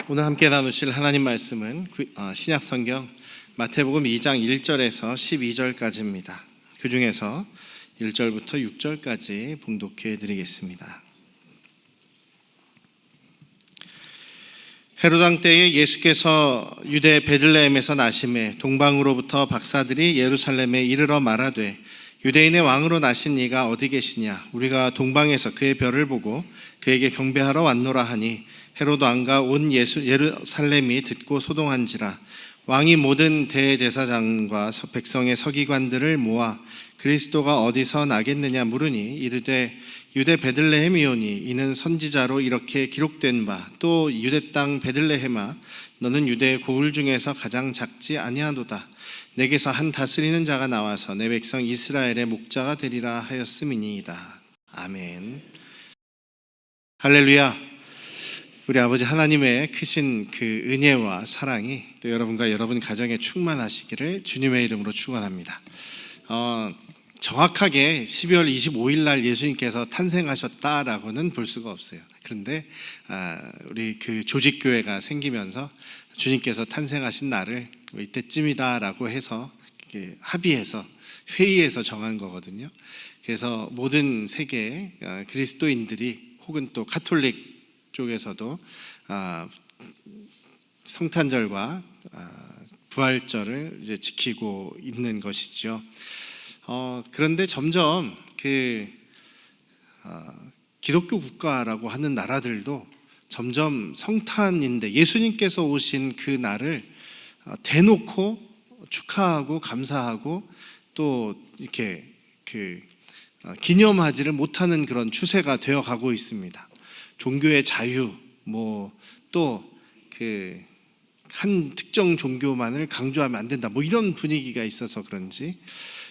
오늘 함께 나누실 하나님 말씀은 신약성경 마태복음 2장 1절에서 12절까지입니다. 그 중에서 1절부터 6절까지 봉독해 드리겠습니다. 헤롯 왕 때에 예수께서 유대 베들레헴에서 나심에 동방으로부터 박사들이 예루살렘에 이르러 말하되 유대인의 왕으로 나신 이가 어디 계시냐? 우리가 동방에서 그의 별을 보고 그에게 경배하러 왔노라 하니 헤롯 왕과 온 예루살렘이 듣고 소동한지라. 왕이 모든 대제사장과 백성의 서기관들을 모아 그리스도가 어디서 나겠느냐 물으니 이르되 유대 베들레헴이오니 이는 선지자로 이렇게 기록된 바 또 유대 땅 베들레헴아 너는 유대의 고을 중에서 가장 작지 아니하도다. 내게서 한 다스리는 자가 나와서 내 백성 이스라엘의 목자가 되리라 하였음이니이다. 아멘. 할렐루야. 우리 아버지 하나님의 크신 그 은혜와 사랑이 또 여러분과 여러분 가정에 충만하시기를 주님의 이름으로 축원합니다. 정확하게 12월 25일 날 예수님께서 탄생하셨다라고는 볼 수가 없어요. 그런데 우리 그 조직교회가 생기면서 주님께서 탄생하신 날을 이때쯤이다라고 해서 합의해서 회의해서 정한 거거든요. 그래서 모든 세계 그리스도인들이 혹은 또 카톨릭 쪽에서도 성탄절과 부활절을 이제 지키고 있는 것이죠. 그런데 점점 기독교 국가라고 하는 나라들도 점점 성탄인데 예수님께서 오신 그 날을 대놓고 축하하고 감사하고 또 이렇게 기념하지를 못하는 그런 추세가 되어 가고 있습니다. 종교의 자유, 또 한 특정 종교만을 강조하면 안 된다, 이런 분위기가 있어서 그런지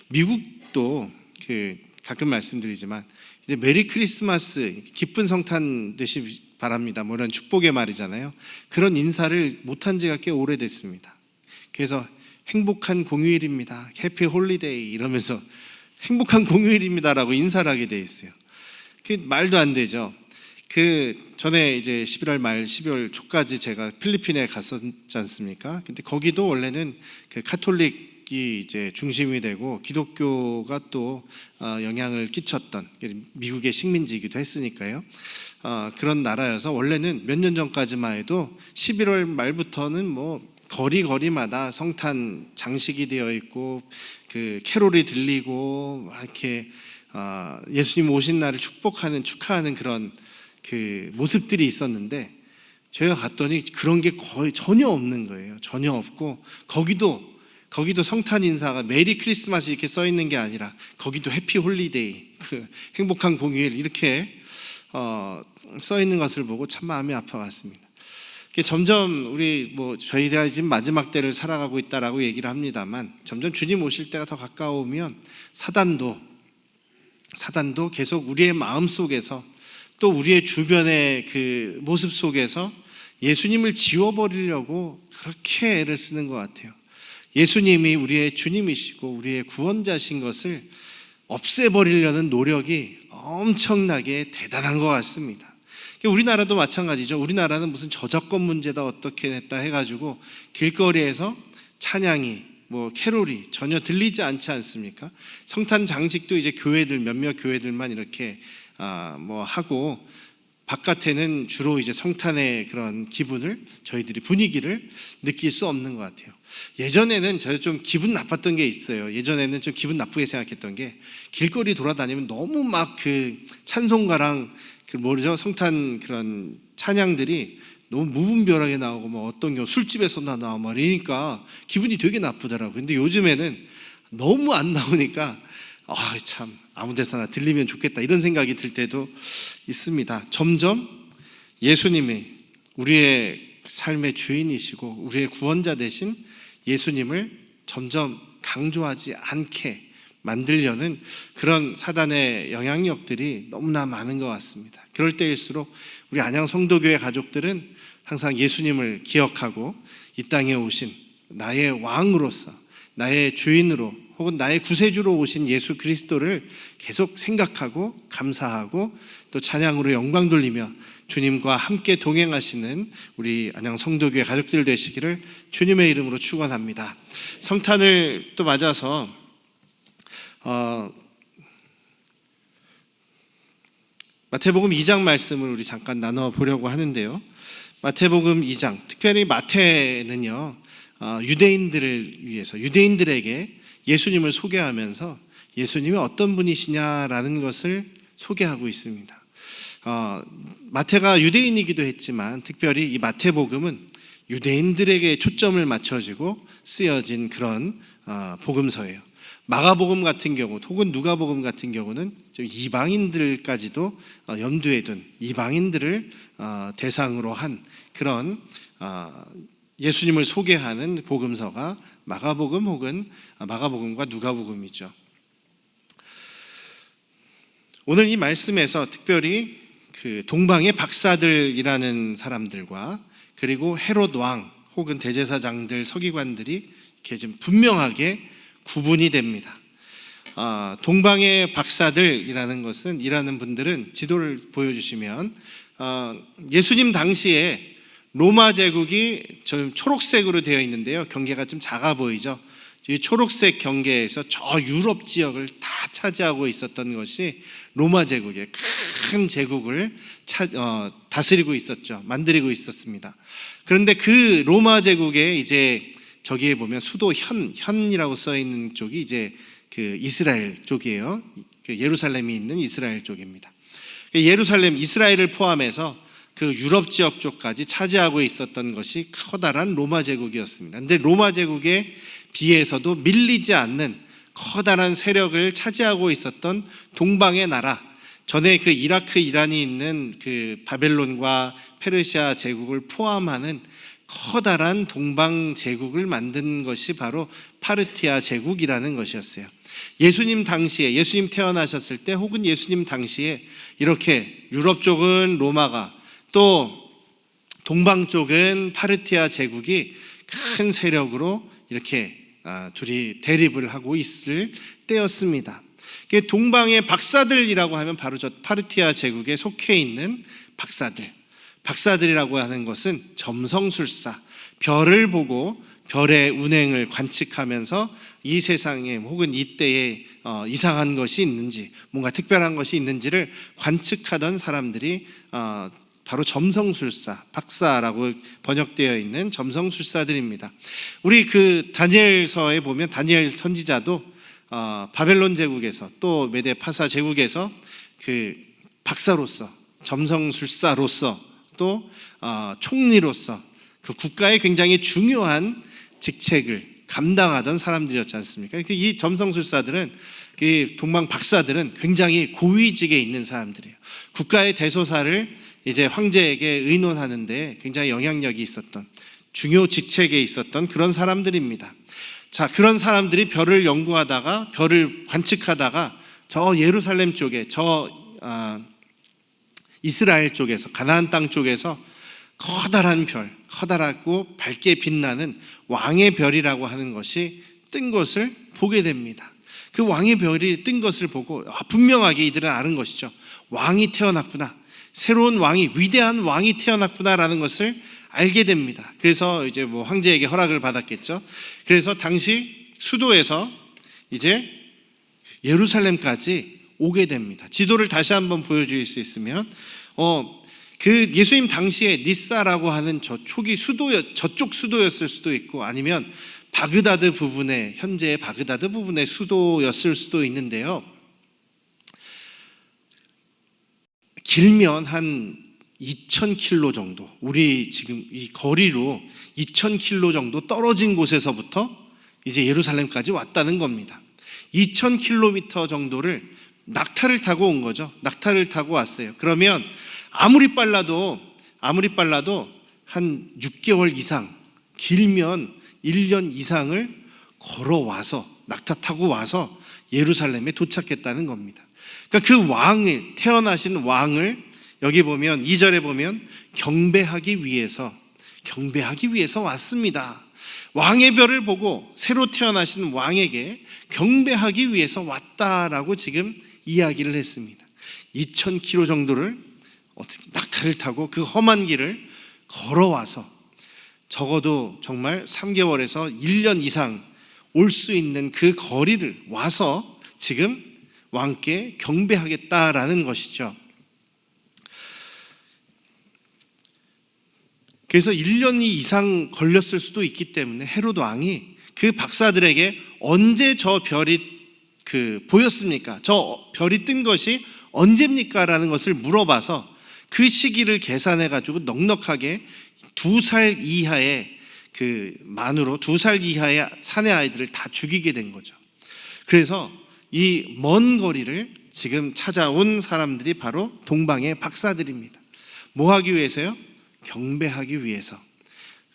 미국도 가끔 말씀드리지만 이제 메리 크리스마스, 기쁜 성탄 되시 바랍니다, 이런 축복의 말이잖아요. 그런 인사를 못한 지가 꽤 오래됐습니다. 그래서 행복한 공휴일입니다, 해피 홀리데이 이러면서 행복한 공휴일입니다라고 인사를 하게 돼 있어요. 그게 말도 안 되죠. 전에 이제 11월 말 12월 초까지 제가 필리핀에 갔었지 않습니까? 근데 거기도 원래는 카톨릭이 이제 중심이 되고 기독교가 또 영향을 끼쳤던 미국의 식민지이기도 했으니까요. 그런 나라여서 원래는 몇 년 전까지만 해도 11월 말부터는 거리마다 성탄 장식이 되어 있고 캐롤이 들리고 이렇게 예수님 오신 날을 축하하는 그런 모습들이 있었는데 제가 갔더니 그런 게 거의 전혀 없는 거예요. 전혀 없고 거기도 성탄 인사가 메리 크리스마스 이렇게 써 있는 게 아니라 거기도 해피 홀리데이, 행복한 공휴일 이렇게 써 있는 것을 보고 참 마음이 아파갔습니다. 점점 저희가 지금 마지막 때를 살아가고 있다라고 얘기를 합니다만 점점 주님 오실 때가 더 가까우면 사단도 계속 우리의 마음 속에서 또 우리의 주변의 모습 속에서 예수님을 지워버리려고 그렇게 애를 쓰는 것 같아요. 예수님이 우리의 주님이시고 우리의 구원자신 것을 없애버리려는 노력이 엄청나게 대단한 것 같습니다. 우리나라도 마찬가지죠. 우리나라는 무슨 저작권 문제다 어떻게 했다 해가지고 길거리에서 찬양이 캐롤이 전혀 들리지 않지 않습니까? 성탄 장식도 이제 몇몇 교회들만 이렇게 하고 바깥에는 주로 이제 성탄의 그런 저희들이 분위기를 느낄 수 없는 것 같아요. 예전에는 제가 좀 기분 나빴던 게 있어요. 예전에는 좀 기분 나쁘게 생각했던 게 길거리 돌아다니면 너무 찬송가랑 성탄 그런 찬양들이 너무 무분별하게 나오고 어떤 경우 술집에서 나오고 이러니까 기분이 되게 나쁘더라고요. 근데 요즘에는 너무 안 나오니까 참 아무 데서나 들리면 좋겠다 이런 생각이 들 때도 있습니다. 점점 예수님이 우리의 삶의 주인이시고 우리의 구원자 되신 예수님을 점점 강조하지 않게 만들려는 그런 사단의 영향력들이 너무나 많은 것 같습니다. 그럴 때일수록 우리 안양 성도교회 가족들은 항상 예수님을 기억하고 이 땅에 오신 나의 왕으로서, 나의 주인으로 혹은 나의 구세주로 오신 예수 그리스도를 계속 생각하고 감사하고 또 찬양으로 영광 돌리며 주님과 함께 동행하시는 우리 안양 성도교회 가족들 되시기를 주님의 이름으로 축원합니다. 성탄을 또 맞아서 마태복음 2장 말씀을 우리 잠깐 나눠보려고 하는데요. 마태복음 2장, 특별히 마태는요, 유대인들을 위해서, 유대인들에게 예수님을 소개하면서 예수님이 어떤 분이시냐라는 것을 소개하고 있습니다. 마태가 유대인이기도 했지만 특별히 이 마태복음은 유대인들에게 초점을 맞춰지고 쓰여진 그런 복음서예요. 마가복음 같은 경우 혹은 누가복음 같은 경우는 이방인들까지도 염두에 둔, 이방인들을 대상으로 한 그런 예수님을 소개하는 복음서가 마가복음 혹은 마가복음과 누가복음이죠. 오늘 이 말씀에서 특별히 그 동방의 박사들이라는 사람들과 그리고 헤롯 왕 혹은 대제사장들, 서기관들이 이렇게 좀 분명하게 구분이 됩니다. 동방의 박사들이라는 것은, 이라는 분들은 지도를 보여주시면 예수님 당시에 로마 제국이 좀 초록색으로 되어 있는데요. 경계가 좀 작아 보이죠. 이 초록색 경계에서 저 유럽 지역을 다 차지하고 있었던 것이 로마 제국의 큰 제국을 다스리고 있었죠. 만들고 있었습니다. 그런데 그 로마 제국의 이제 저기에 보면 수도 현이라고 써 있는 쪽이 이제 그 이스라엘 쪽이에요. 그 예루살렘이 있는 이스라엘 쪽입니다. 예루살렘, 이스라엘을 포함해서 그 유럽 지역 쪽까지 차지하고 있었던 것이 커다란 로마 제국이었습니다. 그런데 로마 제국에 비해서도 밀리지 않는 커다란 세력을 차지하고 있었던 동방의 나라, 전에 그 이라크, 이란이 있는 그 바벨론과 페르시아 제국을 포함하는 커다란 동방 제국을 만든 것이 바로 파르티아 제국이라는 것이었어요. 예수님 당시에, 예수님 태어나셨을 때 혹은 예수님 당시에 이렇게 유럽 쪽은 로마가, 또 동방 쪽은 파르티아 제국이 큰 세력으로 이렇게 둘이 대립을 하고 있을 때였습니다. 동방의 박사들이라고 하면 바로 저 파르티아 제국에 속해 있는 박사들이라고 하는 것은 점성술사, 별을 보고 별의 운행을 관측하면서 이 세상에 혹은 이때에 이상한 것이 있는지, 뭔가 특별한 것이 있는지를 관측하던 사람들이 바로 점성술사, 박사라고 번역되어 있는 점성술사들입니다. 우리 그 다니엘서에 보면 다니엘 선지자도 바벨론 제국에서 또 메데 파사 제국에서 그 박사로서, 점성술사로서, 또 총리로서 그 국가의 굉장히 중요한 직책을 감당하던 사람들이었지 않습니까? 이 점성술사들은, 그 동방 박사들은 굉장히 고위직에 있는 사람들이에요. 국가의 대소사를 이제 황제에게 의논하는데 굉장히 영향력이 있었던, 중요 직책에 있었던 그런 사람들입니다. 자, 그런 사람들이 별을 연구하다가, 별을 관측하다가 저 예루살렘 쪽에, 저 이스라엘 쪽에서, 가나안 땅 쪽에서 커다란 별, 커다랗고 밝게 빛나는 왕의 별이라고 하는 것이 뜬 것을 보게 됩니다. 그 왕의 별이 뜬 것을 보고 분명하게 이들은 아는 것이죠. 왕이 태어났구나, 새로운 왕이, 위대한 왕이 태어났구나라는 것을 알게 됩니다. 그래서 이제 뭐 황제에게 허락을 받았겠죠. 그래서 당시 수도에서 이제 예루살렘까지 오게 됩니다. 지도를 다시 한번 보여줄 수 있으면, 그 예수님 당시에 니사라고 하는 저쪽 수도였을 수도 있고, 아니면 바그다드 부분의, 현재의 바그다드 부분의 수도였을 수도 있는데요. 길면 한 2,000km 정도, 우리 지금 이 거리로 2,000km 정도 떨어진 곳에서부터 이제 예루살렘까지 왔다는 겁니다. 2,000km 정도를 낙타를 타고 온 거죠. 낙타를 타고 왔어요. 그러면 아무리 빨라도 한 6개월 이상, 길면 1년 이상을 걸어와서, 낙타 타고 와서 예루살렘에 도착했다는 겁니다. 그러니까 그 왕을, 태어나신 왕을 여기 보면 2절에 보면 경배하기 위해서 왔습니다. 왕의 별을 보고 새로 태어나신 왕에게 경배하기 위해서 왔다라고 지금 이야기를 했습니다. 2,000km 정도를 낙타를 타고 그 험한 길을 걸어와서 적어도 정말 3개월에서 1년 이상 올 수 있는 그 거리를 와서 지금 왕께 경배하겠다라는 것이죠. 그래서 1년 이상 걸렸을 수도 있기 때문에 헤롯 왕이 그 박사들에게 언제 저 별이 보였습니까? 저 별이 뜬 것이 언제입니까? 라는 것을 물어봐서 그 시기를 계산해 가지고 넉넉하게 2살 이하의 만으로 2살 이하의 사내 아이들을 다 죽이게 된 거죠. 그래서 이 먼 거리를 지금 찾아온 사람들이 바로 동방의 박사들입니다. 뭐 하기 위해서요? 경배하기 위해서.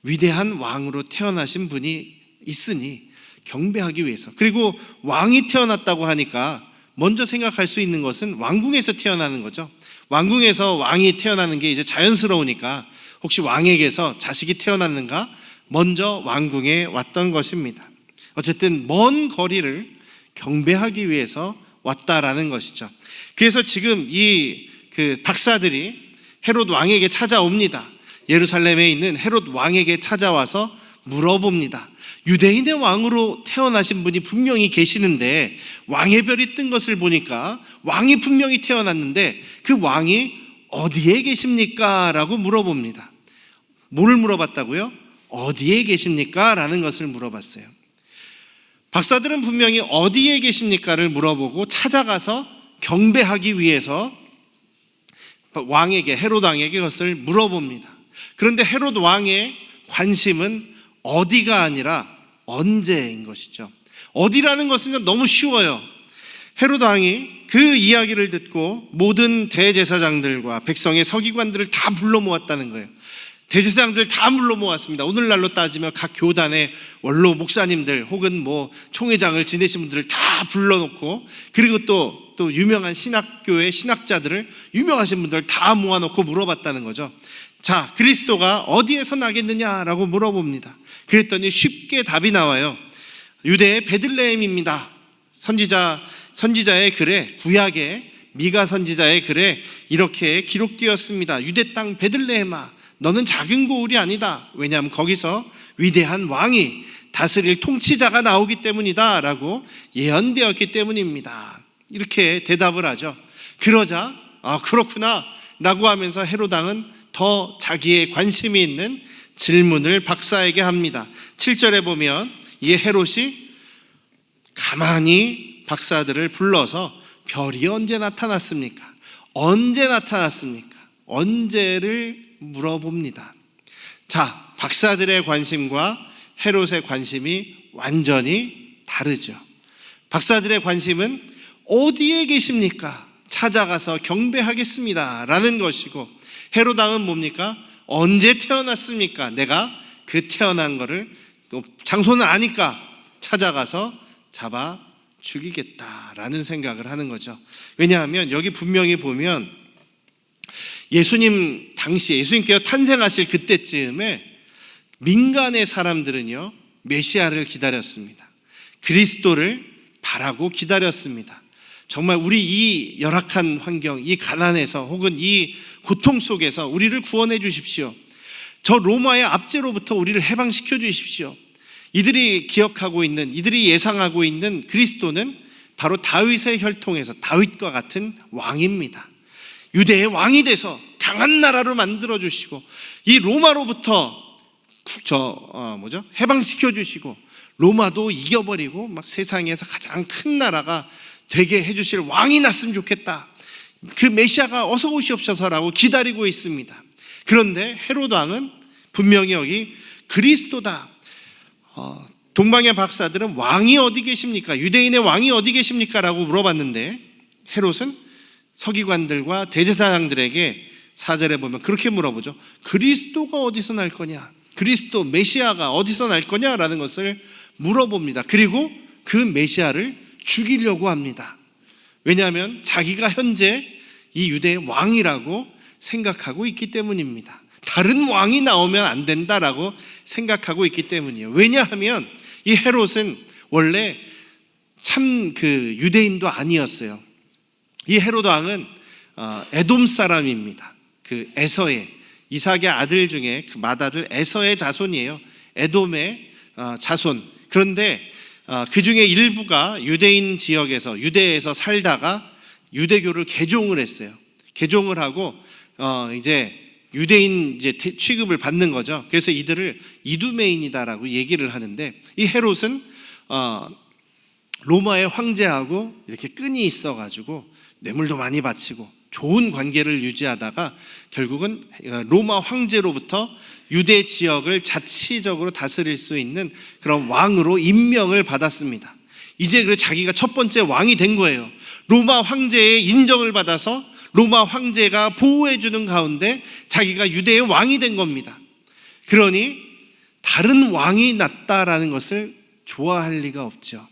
위대한 왕으로 태어나신 분이 있으니 경배하기 위해서. 그리고 왕이 태어났다고 하니까 먼저 생각할 수 있는 것은 왕궁에서 태어나는 거죠. 왕궁에서 왕이 태어나는 게 이제 자연스러우니까 혹시 왕에게서 자식이 태어났는가? 먼저 왕궁에 왔던 것입니다. 어쨌든 먼 거리를 경배하기 위해서 왔다라는 것이죠. 그래서 지금 이 박사들이 헤롯 왕에게 찾아옵니다. 예루살렘에 있는 헤롯 왕에게 찾아와서 물어봅니다. 유대인의 왕으로 태어나신 분이 분명히 계시는데 왕의 별이 뜬 것을 보니까 왕이 분명히 태어났는데 그 왕이 어디에 계십니까? 라고 물어봅니다. 뭐를 물어봤다고요? 어디에 계십니까? 라는 것을 물어봤어요. 박사들은 분명히 어디에 계십니까를 물어보고 찾아가서 경배하기 위해서 왕에게, 헤롯 왕에게 그것을 물어봅니다. 그런데 헤롯 왕의 관심은 어디가 아니라 언제인 것이죠. 어디라는 것은 너무 쉬워요. 헤롯 왕이 그 이야기를 듣고 모든 대제사장들과 백성의 서기관들을 다 불러 모았다는 거예요. 대제사장들 다 불러 모았습니다. 오늘날로 따지면 각 교단의 원로 목사님들 혹은 총회장을 지내신 분들을 다 불러놓고, 그리고 또 유명한 신학교의 신학자들을, 유명하신 분들을 다 모아놓고 물어봤다는 거죠. 자, 그리스도가 어디에서 나겠느냐라고 물어봅니다. 그랬더니 쉽게 답이 나와요. 유대의 베들레헴입니다. 선지자의 글에, 구약의 미가 선지자의 글에 이렇게 기록되었습니다. 유대 땅 베들레헴아, 너는 작은 고을이 아니다. 왜냐하면 거기서 위대한 왕이 다스릴 통치자가 나오기 때문이다 라고 예언되었기 때문입니다. 이렇게 대답을 하죠. 그러자 그렇구나 라고 하면서 헤롯 왕은 더 자기의 관심이 있는 질문을 박사에게 합니다. 7절에 보면 이 헤롯이 가만히 박사들을 불러서 별이 언제 나타났습니까? 언제 나타났습니까? 언제를 물어봅니다. 자, 박사들의 관심과 헤롯의 관심이 완전히 다르죠. 박사들의 관심은 어디에 계십니까? 찾아가서 경배하겠습니다 라는 것이고, 헤롯 왕은 뭡니까? 언제 태어났습니까? 내가 그 태어난 거를, 또 장소는 아니까 찾아가서 잡아 죽이겠다라는 생각을 하는 거죠. 왜냐하면 여기 분명히 보면 예수님 당시에, 예수님께서 탄생하실 그때쯤에 민간의 사람들은요 메시아를 기다렸습니다. 그리스도를 바라고 기다렸습니다. 정말 우리 이 열악한 환경, 이 가난에서 혹은 이 고통 속에서 우리를 구원해 주십시오. 저 로마의 압제로부터 우리를 해방시켜 주십시오. 이들이 기억하고 있는, 이들이 예상하고 있는 그리스도는 바로 다윗의 혈통에서 다윗과 같은 왕입니다. 유대의 왕이 돼서 강한 나라로 만들어 주시고, 이 로마로부터 해방시켜 주시고, 로마도 이겨버리고 막 세상에서 가장 큰 나라가 되게 해주실 왕이 났으면 좋겠다. 그 메시아가 어서 오시옵소서라고 기다리고 있습니다. 그런데 헤롯 왕은 분명히 여기 그리스도다. 동방의 박사들은 왕이 어디 계십니까? 유대인의 왕이 어디 계십니까? 라고 물어봤는데 헤롯은 서기관들과 대제사장들에게 4절에 보면 그렇게 물어보죠. 그리스도가 어디서 날 거냐? 그리스도 메시아가 어디서 날 거냐라는 것을 물어봅니다. 그리고 그 메시아를 죽이려고 합니다. 왜냐하면 자기가 현재 이 유대의 왕이라고 생각하고 있기 때문입니다. 다른 왕이 나오면 안 된다라고 생각하고 있기 때문이에요. 왜냐하면 이 헤롯은 원래 참 유대인도 아니었어요. 이 헤롯 왕은 에돔 사람입니다. 그 에서의, 이삭의 아들 중에 그 맏아들 에서의 자손이에요. 에돔의 자손. 그런데 그 중에 일부가 유대인 지역에서, 유대에서 살다가 유대교를 개종을 했어요. 개종을 하고 이제 유대인 이제 취급을 받는 거죠. 그래서 이들을 이두메인이다라고 얘기를 하는데, 이 헤롯은 로마의 황제하고 이렇게 끈이 있어가지고 뇌물도 많이 바치고 좋은 관계를 유지하다가 결국은 로마 황제로부터 유대 지역을 자치적으로 다스릴 수 있는 그런 왕으로 임명을 받았습니다. 이제 그래서 자기가 첫 번째 왕이 된 거예요. 로마 황제의 인정을 받아서 로마 황제가 보호해주는 가운데 자기가 유대의 왕이 된 겁니다. 그러니 다른 왕이 낫다라는 것을 좋아할 리가 없죠.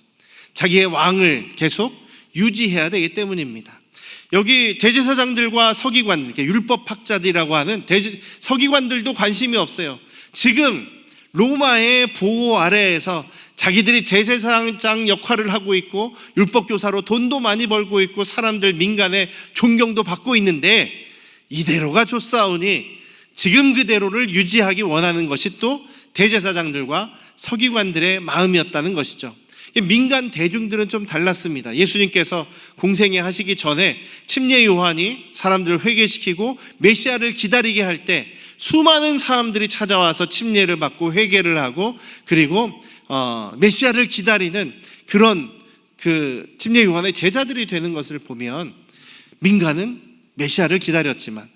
자기의 왕을 계속 유지해야 되기 때문입니다. 여기 대제사장들과 서기관, 율법학자들이라고 하는 서기관들도 관심이 없어요. 지금 로마의 보호 아래에서 자기들이 대제사장 역할을 하고 있고 율법교사로 돈도 많이 벌고 있고 사람들 민간의 존경도 받고 있는데, 이대로가 좋사오니 지금 그대로를 유지하기 원하는 것이 또 대제사장들과 서기관들의 마음이었다는 것이죠. 민간 대중들은 좀 달랐습니다. 예수님께서 공생애 하시기 전에 침례 요한이 사람들을 회개시키고 메시아를 기다리게 할 때 수많은 사람들이 찾아와서 침례를 받고 회개를 하고, 그리고 메시아를 기다리는 그런 그 침례 요한의 제자들이 되는 것을 보면, 민간은 메시아를 기다렸지만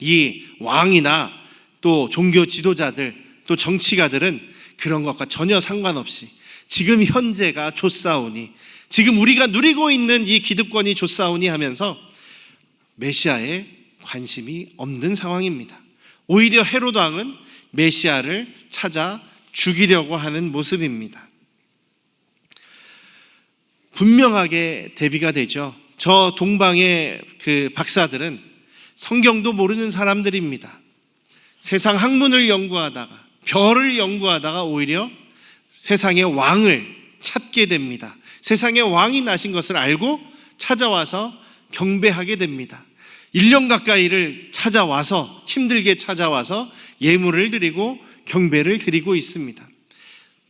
이 왕이나 또 종교 지도자들, 또 정치가들은 그런 것과 전혀 상관없이 지금 현재가 좋사오니, 지금 우리가 누리고 있는 이 기득권이 좋사오니 하면서 메시아에 관심이 없는 상황입니다. 오히려 헤롯 왕은 메시아를 찾아 죽이려고 하는 모습입니다. 분명하게 대비가 되죠. 저 동방의 그 박사들은 성경도 모르는 사람들입니다. 세상 학문을 연구하다가, 별을 연구하다가 오히려 세상의 왕을 찾게 됩니다. 세상의 왕이 나신 것을 알고 찾아와서 경배하게 됩니다. 1년 가까이를 찾아와서, 힘들게 찾아와서 예물을 드리고 경배를 드리고 있습니다.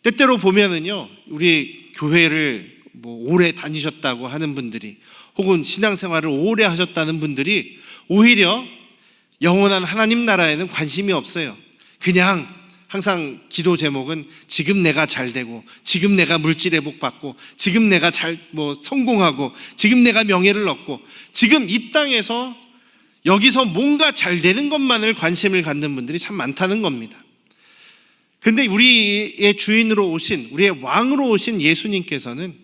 때때로 보면은요, 우리 교회를 오래 다니셨다고 하는 분들이, 혹은 신앙생활을 오래 하셨다는 분들이 오히려 영원한 하나님 나라에는 관심이 없어요. 그냥 항상 기도 제목은 지금 내가 잘 되고, 지금 내가 물질의 복 받고, 지금 내가 성공하고, 지금 내가 명예를 얻고, 지금 이 땅에서 여기서 뭔가 잘 되는 것만을 관심을 갖는 분들이 참 많다는 겁니다. 그런데 우리의 주인으로 오신, 우리의 왕으로 오신 예수님께서는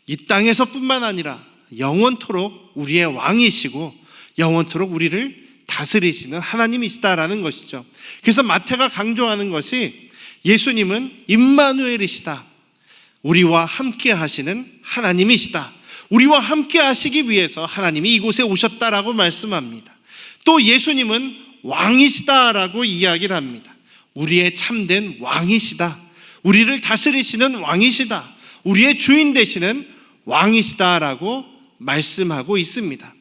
이 땅에서뿐만 아니라 영원토록 우리의 왕이시고 영원토록 우리를 다스리시는 하나님이시다라는 것이죠. 그래서 마태가 강조하는 것이, 예수님은 임마누엘이시다, 우리와 함께 하시는 하나님이시다, 우리와 함께 하시기 위해서 하나님이 이곳에 오셨다라고 말씀합니다. 또 예수님은 왕이시다라고 이야기를 합니다. 우리의 참된 왕이시다, 우리를 다스리시는 왕이시다, 우리의 주인 되시는 왕이시다라고 말씀하고 있습니다.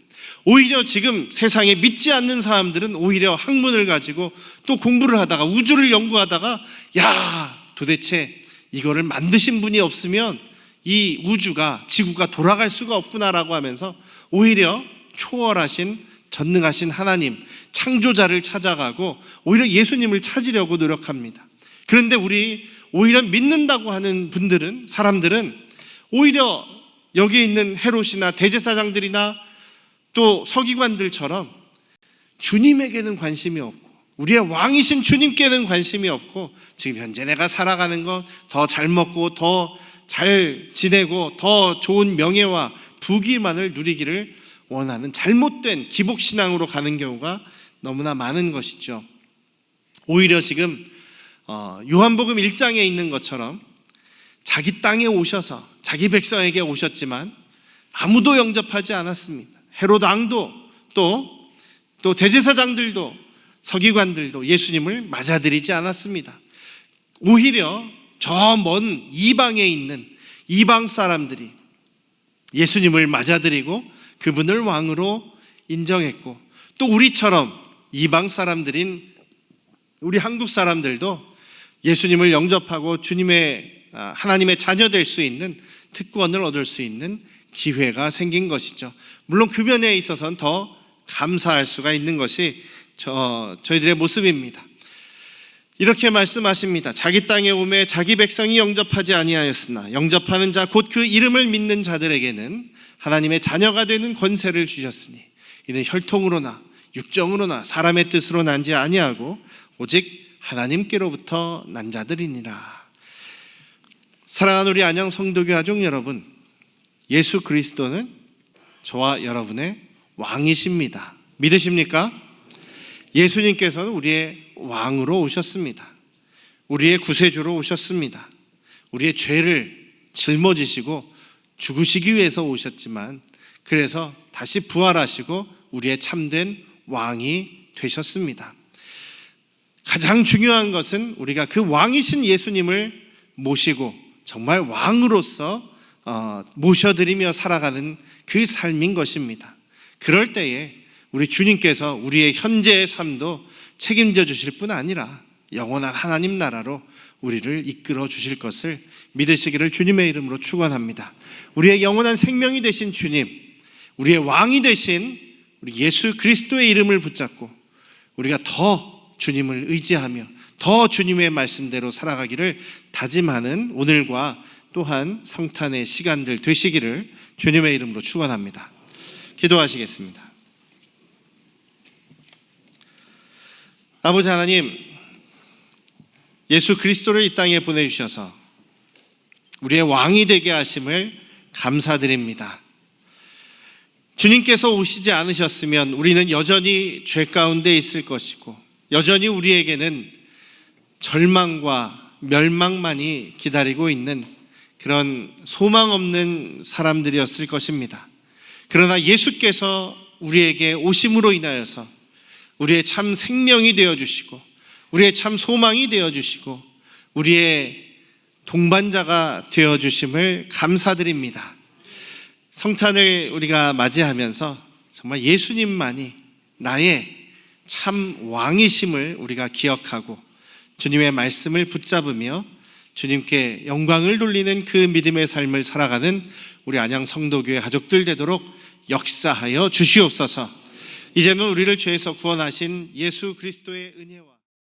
오히려 지금 세상에 믿지 않는 사람들은 오히려 학문을 가지고 또 공부를 하다가, 우주를 연구하다가, 도대체 이거를 만드신 분이 없으면 이 우주가, 지구가 돌아갈 수가 없구나라고 하면서 오히려 초월하신, 전능하신 하나님, 창조자를 찾아가고 오히려 예수님을 찾으려고 노력합니다. 그런데 우리 오히려 믿는다고 하는 분들은, 사람들은 오히려 여기 있는 헤롯이나 대제사장들이나 또 서기관들처럼 주님에게는 관심이 없고, 우리의 왕이신 주님께는 관심이 없고, 지금 현재 내가 살아가는 것, 더 잘 먹고 더 잘 지내고 더 좋은 명예와 부귀만을 누리기를 원하는 잘못된 기복신앙으로 가는 경우가 너무나 많은 것이죠. 오히려 지금 요한복음 1장에 있는 것처럼 자기 땅에 오셔서 자기 백성에게 오셨지만 아무도 영접하지 않았습니다. 헤롯 왕도 또 대제사장들도 서기관들도 예수님을 맞아들이지 않았습니다. 오히려 저 먼 이방에 있는 이방 사람들이 예수님을 맞아들이고 그분을 왕으로 인정했고, 또 우리처럼 이방 사람들인 우리 한국 사람들도 예수님을 영접하고 하나님의 자녀 될 수 있는 특권을 얻을 수 있는 기회가 생긴 것이죠. 물론 그 면에 있어서는 더 감사할 수가 있는 것이 저희들의 모습입니다. 이렇게 말씀하십니다. 자기 땅에 오매 자기 백성이 영접하지 아니하였으나 영접하는 자 곧 그 이름을 믿는 자들에게는 하나님의 자녀가 되는 권세를 주셨으니 이는 혈통으로나 육정으로나 사람의 뜻으로 난지 아니하고 오직 하나님께로부터 난 자들이니라. 사랑하는 우리 안양 성도교 가족 여러분, 예수 그리스도는 저와 여러분의 왕이십니다. 믿으십니까? 예수님께서는 우리의 왕으로 오셨습니다. 우리의 구세주로 오셨습니다. 우리의 죄를 짊어지시고 죽으시기 위해서 오셨지만 그래서 다시 부활하시고 우리의 참된 왕이 되셨습니다. 가장 중요한 것은 우리가 그 왕이신 예수님을 모시고 정말 왕으로서 모셔드리며 살아가는 그 삶인 것입니다. 그럴 때에 우리 주님께서 우리의 현재의 삶도 책임져 주실 뿐 아니라 영원한 하나님 나라로 우리를 이끌어 주실 것을 믿으시기를 주님의 이름으로 축원합니다. 우리의 영원한 생명이 되신 주님, 우리의 왕이 되신 우리 예수 그리스도의 이름을 붙잡고 우리가 더 주님을 의지하며 더 주님의 말씀대로 살아가기를 다짐하는 오늘과 또한 성탄의 시간들 되시기를 주님의 이름으로 축원합니다. 기도하시겠습니다. 아버지 하나님, 예수 그리스도를 이 땅에 보내주셔서 우리의 왕이 되게 하심을 감사드립니다. 주님께서 오시지 않으셨으면 우리는 여전히 죄 가운데 있을 것이고 여전히 우리에게는 절망과 멸망만이 기다리고 있는 그런 소망 없는 사람들이었을 것입니다. 그러나 예수께서 우리에게 오심으로 인하여서 우리의 참 생명이 되어주시고 우리의 참 소망이 되어주시고 우리의 동반자가 되어주심을 감사드립니다. 성탄을 우리가 맞이하면서 정말 예수님만이 나의 참 왕이심을 우리가 기억하고 주님의 말씀을 붙잡으며 주님께 영광을 돌리는 그 믿음의 삶을 살아가는 우리 안양 성도교회 가족들 되도록 역사하여 주시옵소서. 이제는 우리를 죄에서 구원하신 예수 그리스도의 은혜와